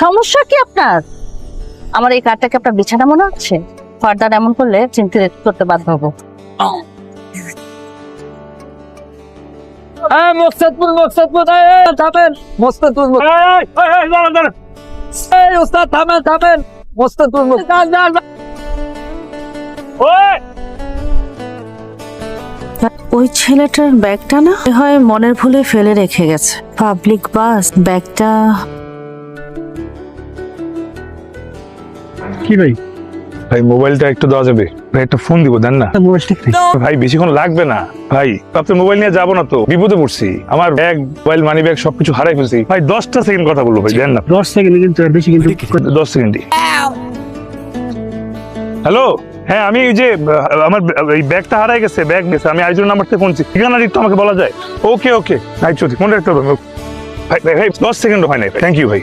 সমস্যা কি আপনার? আমার এই কার্ডটাকে আপনার বিছানা মনে হচ্ছে? ফার্দার এমন করলে চিন্তিত করতে বাধ্য হবো। মকসদপুর থামেন, মকসদপুর ওস্তাদ থামেন, মকসদপুর ওই ছেলেটার ব্যাগটা না হয় মনের ভুলে ফেলে রেখে গেছে। পাবলিক বাস, ব্যাগটা। কি ভাই? ভাই মোবাইলটা একটু দেওয়া যাবে? ভাই একটা ফোন দিব, দেন না। মোবাইল ঠিক নেই ভাই বেশিক্ষণ লাগবে না ভাই, আপনার মোবাইল নিয়ে যাবো না তো, বিপদে পড়ছি। আমার ব্যাগ, মোবাইল, মানি ব্যাগ সবকিছু হারাই ফেলছি ভাই। 10টা সেকেন্ড কথা বলবো ভাই, দেন না। 10 সেকেন্ড কিন্তু আর বেশি, কিন্তু 10 সেকেন্ডই। হ্যালো, হ্যাঁ আমি এই যে আমার এই ব্যাগটা হারাই গেছে, ব্যাগ গেছে। আমি আইজুর নাম্বার থেকে ফোন করছি, ঠিকানাটা একটু আমাকে বলা যায়? ওকে ওকে, নাইট চৌধুরী, মনে রাখতে হবে ভাই। ভাই 10 সেকেন্ড হয় নাই, থ্যাংক ইউ ভাই।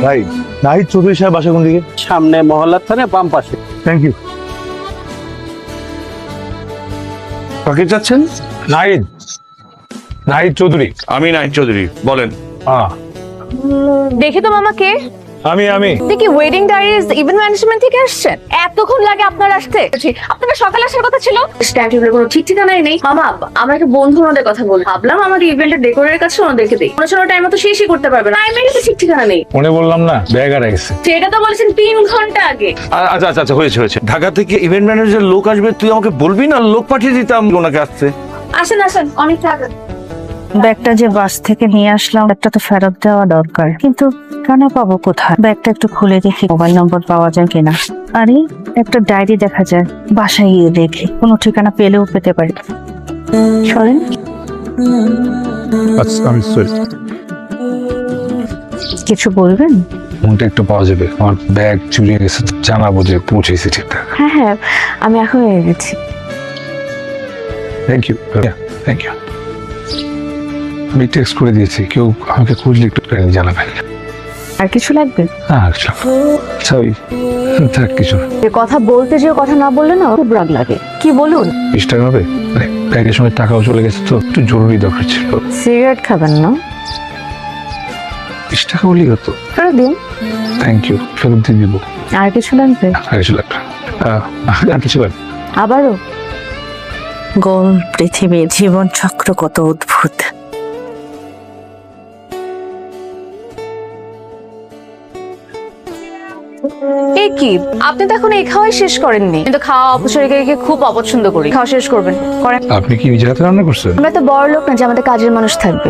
ভাই নাহিদ চৌধুরী সাহেব বাসা কোন দিকে? সামনে মহল্লার থানে বাম পাশে। Thank you. কাকে চাচ্ছেন? নাহিদ, নাহিদ চৌধুরী। আমি নাহিদ চৌধুরী, বলেন। দেখি তো মামাকে। আমি দেখি ওয়েডিং ডায়ারিজ ইভেন্ট ম্যানেজমেন্ট থেকে আসছেন। এতক্ষণ লাগে আপনার আসতে? আপনার সকালে আসার কথা ছিল। টাইম টেবিলের কোনো ঠিক ঠিকানাই নেই। মামা, আমরা একটা বন্ধু ওনাদের কথা বলি, ভাবলাম আমাদের ইভেন্টের ডেকোরের কাছে ওনাদেরকে দিই। ওনার টাইম মতো শেষই করতে পারবে না। টাইমের তো ঠিক ঠিকানা নেই। মনে বললাম না, ব্যাগ হারাই গেছে। সেটা তো বলেছেন 3 ঘন্টা আগে। আচ্ছা হয়েছে। ঢাকা থেকে ইভেন্ট ম্যানেজার লোক আসবে, তুই আমাকে বলবি না? লোক পাঠিয়ে দিতাম ওনাকে আসতে। আসেন অনেক টাকা। ব্যাগটা যে বাস থেকে নিয়ে আসলাম, ব্যাগটা তো ফেরত দেওয়া দরকার, কিন্তু কেন পাবো কোথায়? ব্যাগটা একটু খুলে দেখি মোবাইল নম্বর পাওয়া যায় কিনা। আরে একটা ডায়েরি দেখা যায়, বাসায় গিয়ে দেখি কোনো ঠিকানা পেলেও পেতে পারি। সরেন। আচ্ছা আমি সরি। কিছু বলবেন? ফোনটা একটু পাওয়া যাবে? আমার ব্যাগ চুরি গেছে, জানাবো যে পৌঁছেছি ঠিকঠাক। হ্যাঁ, আমি এখন হয়ে গেছি। Thank you, thank you. আমি টেক্সট করে দিয়েছি, কেউ আমাকে খুঁজলে একটু জানাবেন। আর কিছু লাগবে? আচ্ছা থাক, কিছু না। যে কথা বলতে যে কথা না বললে না খুব রাগ লাগে। কি বলুন? 20 টাকা হবে? মানে ব্যাগের সঙ্গে টাকাও চলে গেছে তো, একটু জরুরি দরকার ছিল। সিগারেট খাবেন না? 20 টাকা বলি হতো। ফেরত দিন। থ্যাংক ইউ, ফেরত দিয়ে দিব। আর কিছু লাগবে? আর কিছু লাগবে? আর কিছু লাগবে? আবারও? গোল পৃথিবীর জীবন চক্র কত অদ্ভুত। এই কি, আপনি তো এখন এই খাওয়াই শেষ করেননি? কিন্তু খাওয়া অপচয়কে খুব অপছন্দ করি। খাওয়া শেষ করবেন, করেন। আপনি কি নিজের হাতে রান্না করছেন? আমরা তো বড় লোক না যে আমাদের কাজের মানুষ থাকবে।